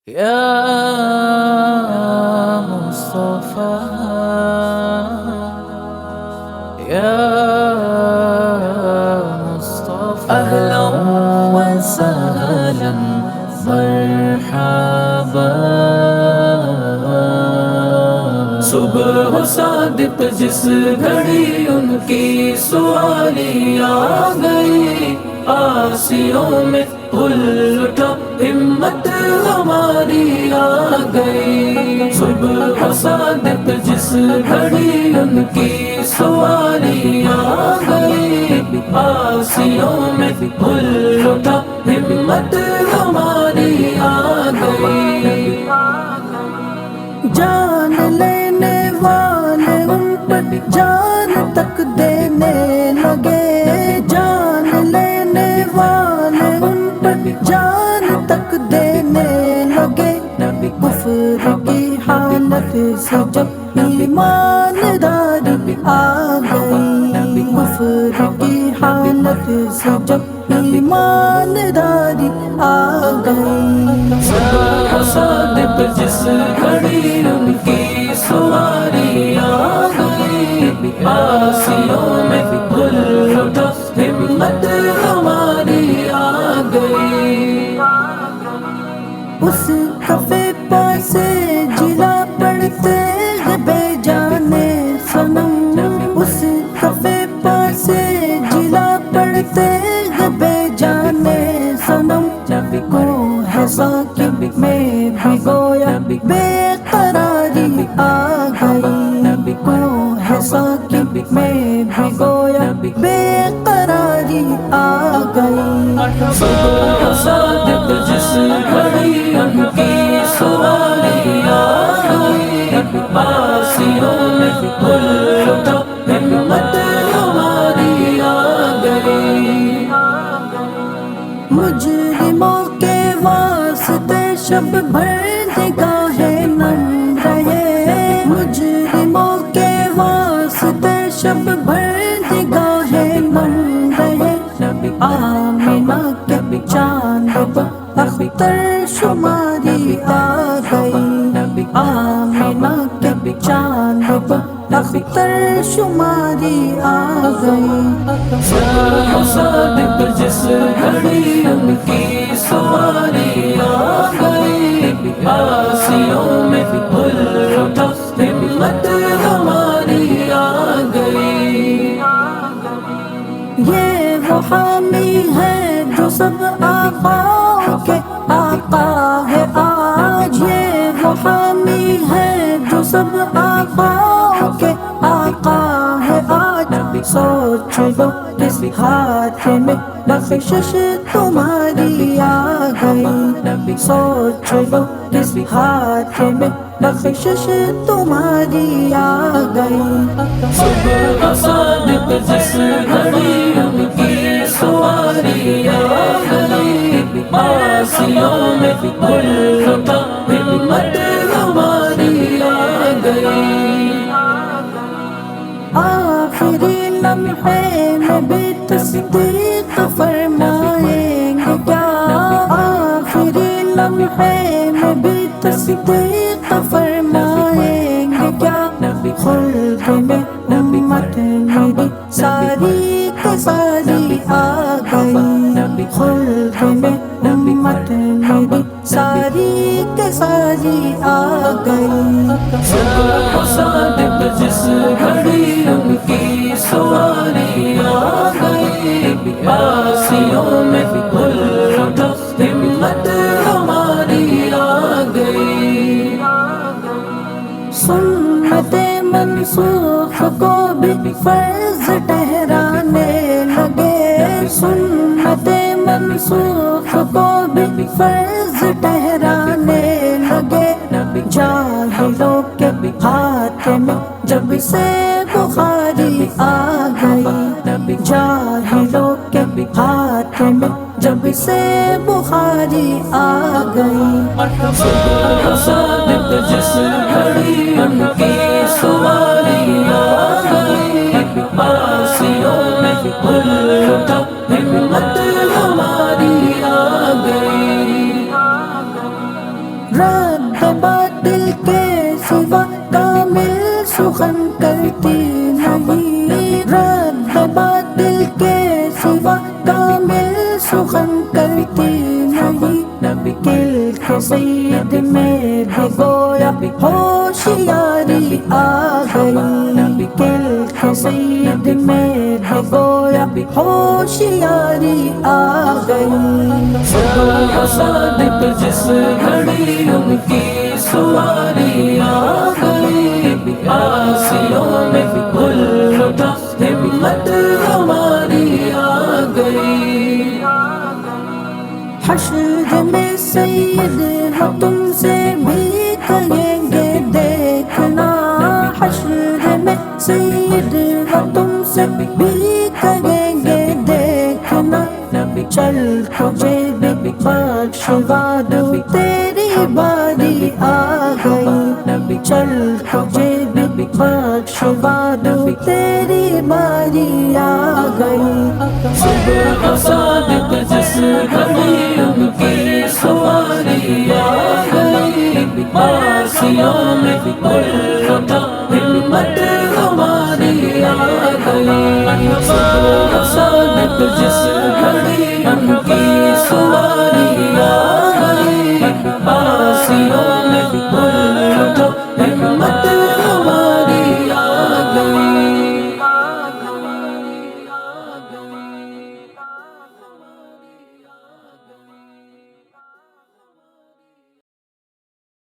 يا مصطفى، يا مصطفى، أهلا وسهلا مرحبا. صبح صادق جس گھڑی ان کی سوالی آ گئی، آسیوں میں پھول اٹھا ہمت ہماری آ گئی۔ صبح صادق جس گھڑی ان کی سوالی آ گئی، آسیوں میں پھول اٹھا ہمت ہماری آ گئی۔ جان لینے والے ان پر جان تک دینے لگے، جان لینے والے ان پر جان تک دینے لگے۔ کفر کی حالت سے جب ایمانداری آ گئی، کفر کی حالت سے جب ایمانداری آ گئی۔ صبح صادق جس گھڑی ان کی سواری آ گئی، آسیوں میں پھول اٹھا ہمت ہماری آ گئی۔ اس کفے پر سے جلا پڑتے ہیں بے جانے صنم، اس کفے پر سے جلا پڑتے ہیں بے جانے صنم۔ کو ہے ساکب میں بھگویا بے قراری آ گئی، کو ہے ساکب میں بھگویا بے قراری آ گئی۔ صبح صادق جس گھڑی ان کی سواری آ گئی، آسیوں میں پھول اٹھا ہمت ہماری آ گئی۔ مجرموں کے واسطے شب بھر نگاہیں نم رہے، مجرموں کے واسطے شب بھر نگاہیں نم رہے۔ آمنہ کے چاند پر اختر شماری آ گئی، آمنہ کے چاند پر اختر شماری آ گئی۔ صبح صادق جس گھڑی ان کی سواری آ گئی، آسیوں میں پھول اٹھا ہمت ہماری آ گئی۔ یہ وہ حامی ہے جو سب آقاؤں کے آقا ہے آج، یہ وہ حامی ہے جو سب آقاؤں کے آقا ہے آج۔ سوچ لو کس ہاتھ میں بخشش تمہاری آ گئی، سوچ لو کس ہاتھ میں بخشش تمہاری آ گئی۔ صبح صادق جس گھڑی ان کی سواری آ گئی، آسیوں میں پھول اٹھا ہمت ہماری آ گئی۔ آخری لمحے میں بھی تصدیق فرمائیں گے کیا، آخری لمحے میں بھی تصدیق فرمائیں گے کیا۔ خلد میں امت میری ساری کی ساری آ گئی، خلد میں امت میری ساری کی ساری آ گئی۔ صبح صادق جس گھڑی ان کی سواری آ گئی، آسیوں میں پھول اٹھا ہمت ہماری آ گئی۔ سنت منسوخ کو بھی فرض ٹہرانے لگے، سنت منسوخ کو بھی فرض ٹہرانے لگے۔ جاہلوں کے ہاتھ میں جب سے بخاری آ گئی، جاہلوں کے ہاتھ میں جب سے بخاری آ گئی۔ صبح صادق جس گھڑی ان کی سواری آ گئی، آسیوں میں پھول اٹھا ہمت ہماری آ گئی۔ کامل سخن کرتی نہیں کل کے سید میں بھی گویا ہوشیاری آ گئی کل کے سید میں بھی گویا ہوشیاری آ گئی صبح صادق جس گھڑی ان کی سواری آ گئی آسیوں میں گل اٹھا ہمت ہماری آ گئی حشر میں سید وہ تم سے بھی کہیں گے دیکھنا حشر میں سید وہ تم سے بھی کہیں گے دیکھنا چل تجھے بھی بخشوا دوں تیری باری آ گئی چل تجھے بھی بخشوا دوں تیری باری آ گئی صبح صادق جس گھڑی ان کی سواری آ گئی آسیوں میں گل اٹھا ہمت ہماری آ گئی صبح صادق جس گھڑی ان کی سواری آ گئی آسیوں